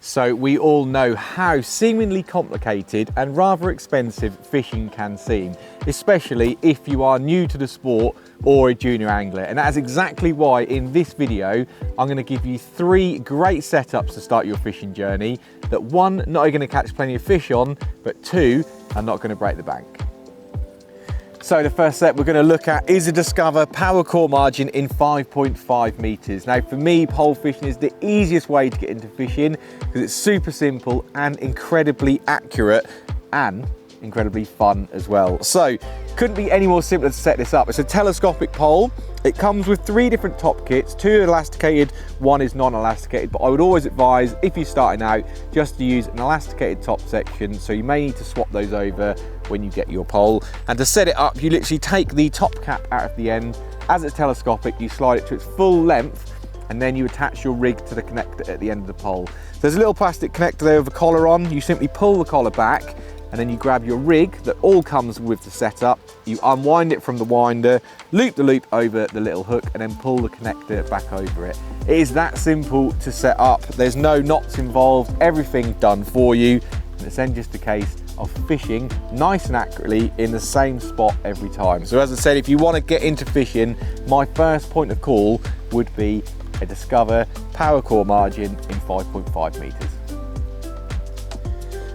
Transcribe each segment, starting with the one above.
So we all know how seemingly complicated and rather expensive fishing can seem, especially if you are new to the sport or a junior angler. And that is exactly why in this video, I'm going to give you 3 great setups to start your fishing journey that 1, not only going to catch plenty of fish on, but 2, are not going to break the bank. So the first set we're going to look at is a Discover Power Core Margin in 5.5 meters. Now for me, pole fishing is the easiest way to get into fishing because it's super simple and incredibly accurate and incredibly fun as well. So couldn't be any more simpler to set this up. It's a telescopic pole. It comes with 3 different top kits, 2 elasticated, 1 is non-elasticated, but I would always advise if you're starting out just to use an elasticated top section, so you may need to swap those over when you get your pole. And to set it up, you literally take the top cap out of the end. As it's telescopic, you slide it to its full length and then you attach your rig to the connector at the end of the pole. There's a little plastic connector there with a collar on. You simply pull the collar back and then you grab your rig that all comes with the setup. You unwind it from the winder, loop the loop over the little hook and then pull the connector back over it. It is that simple to set up. There's no knots involved, everything done for you. And it's then just a case of fishing nice and accurately in the same spot every time. So as I said, if you want to get into fishing, my first point of call would be a Discover Power Core Margin in 5.5 meters.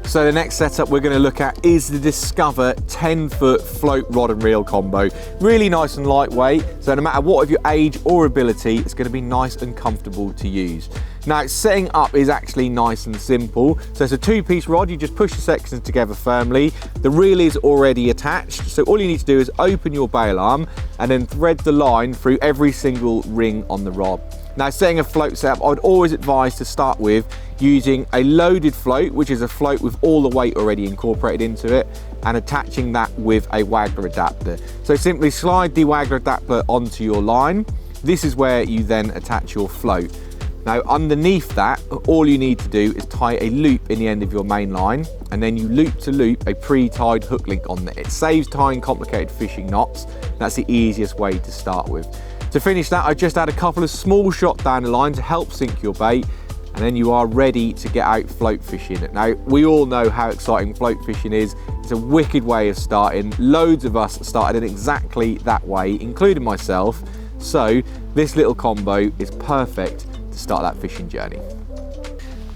So the next setup we're going to look at is the Discover 10-foot float rod and reel combo. Really nice and lightweight, so no matter what of your age or ability, it's going to be nice and comfortable to use. Now setting up is actually nice and simple. So it's a 2-piece rod, you just push the sections together firmly. The reel is already attached, so all you need to do is open your bail arm and then thread the line through every single ring on the rod. Now setting a float setup, I would always advise to start with using a loaded float, which is a float with all the weight already incorporated into it, and attaching that with a waggler adapter. So simply slide the waggler adapter onto your line. This is where you then attach your float. Now underneath that, all you need to do is tie a loop in the end of your main line, and then you loop to loop a pre-tied hook link on there. It saves tying complicated fishing knots. That's the easiest way to start with. To finish that, I just add a couple of small shot down the line to help sink your bait, and then you are ready to get out float fishing. Now, we all know how exciting float fishing is. It's a wicked way of starting. Loads of us started in exactly that way, including myself. So this little combo is perfect to start that fishing journey.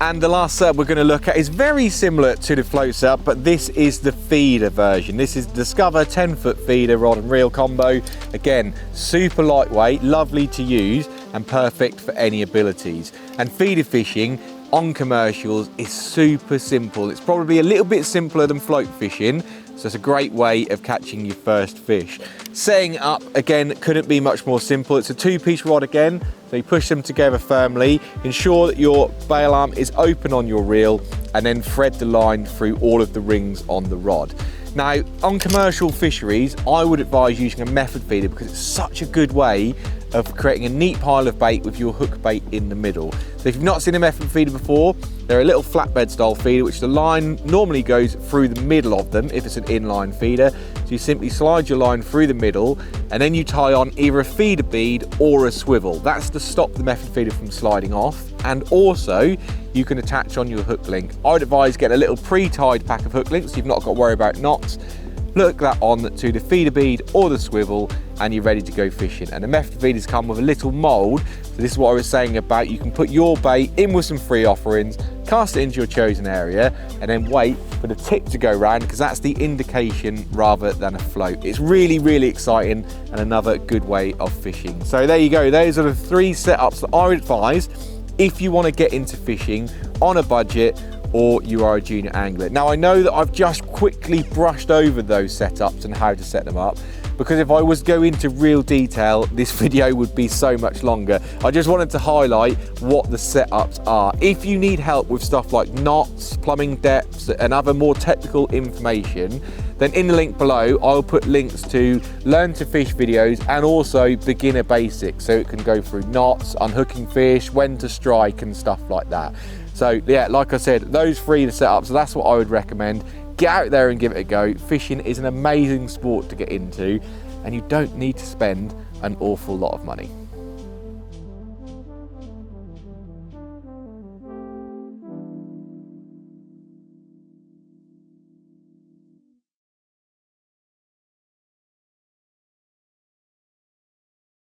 And the last setup we're going to look at is very similar to the float setup, but this is the feeder version. This is the Discover 10-foot feeder rod and reel combo. Again, super lightweight, lovely to use and perfect for any abilities. And feeder fishing on commercials is super simple. It's probably a little bit simpler than float fishing, so it's a great way of catching your first fish. Setting up, again, couldn't be much more simple. It's a 2-piece rod again, so you push them together firmly, ensure that your bail arm is open on your reel, and then thread the line through all of the rings on the rod. Now, on commercial fisheries, I would advise using a method feeder because it's such a good way of creating a neat pile of bait with your hook bait in the middle. So if you've not seen a method feeder before, they're a little flatbed style feeder which the line normally goes through the middle of them if it's an inline feeder. So you simply slide your line through the middle and then you tie on either a feeder bead or a swivel. That's to stop the method feeder from sliding off. And also you can attach on your hook link. I would advise getting a little pre-tied pack of hook links so you've not got to worry about knots. Plug that on to the feeder bead or the swivel and you're ready to go fishing. And the method feeders come with a little mould. So this is what I was saying about you can put your bait in with some free offerings, cast it into your chosen area and then wait for the tip to go round because that's the indication rather than a float. It's really, really exciting and another good way of fishing. So there you go. Those are the 3 setups that I would advise if you want to get into fishing on a budget or you are a junior angler. Now I know that I've just quickly brushed over those setups and how to set them up because if I was to go into real detail, this video would be so much longer. I just wanted to highlight what the setups are. If you need help with stuff like knots, plumbing depths and other more technical information, then in the link below, I'll put links to learn to fish videos and also beginner basics. So it can go through knots, unhooking fish, when to strike and stuff like that. So yeah, like I said, those 3 setups, so that's what I would recommend. Get out there and give it a go. Fishing is an amazing sport to get into and you don't need to spend an awful lot of money.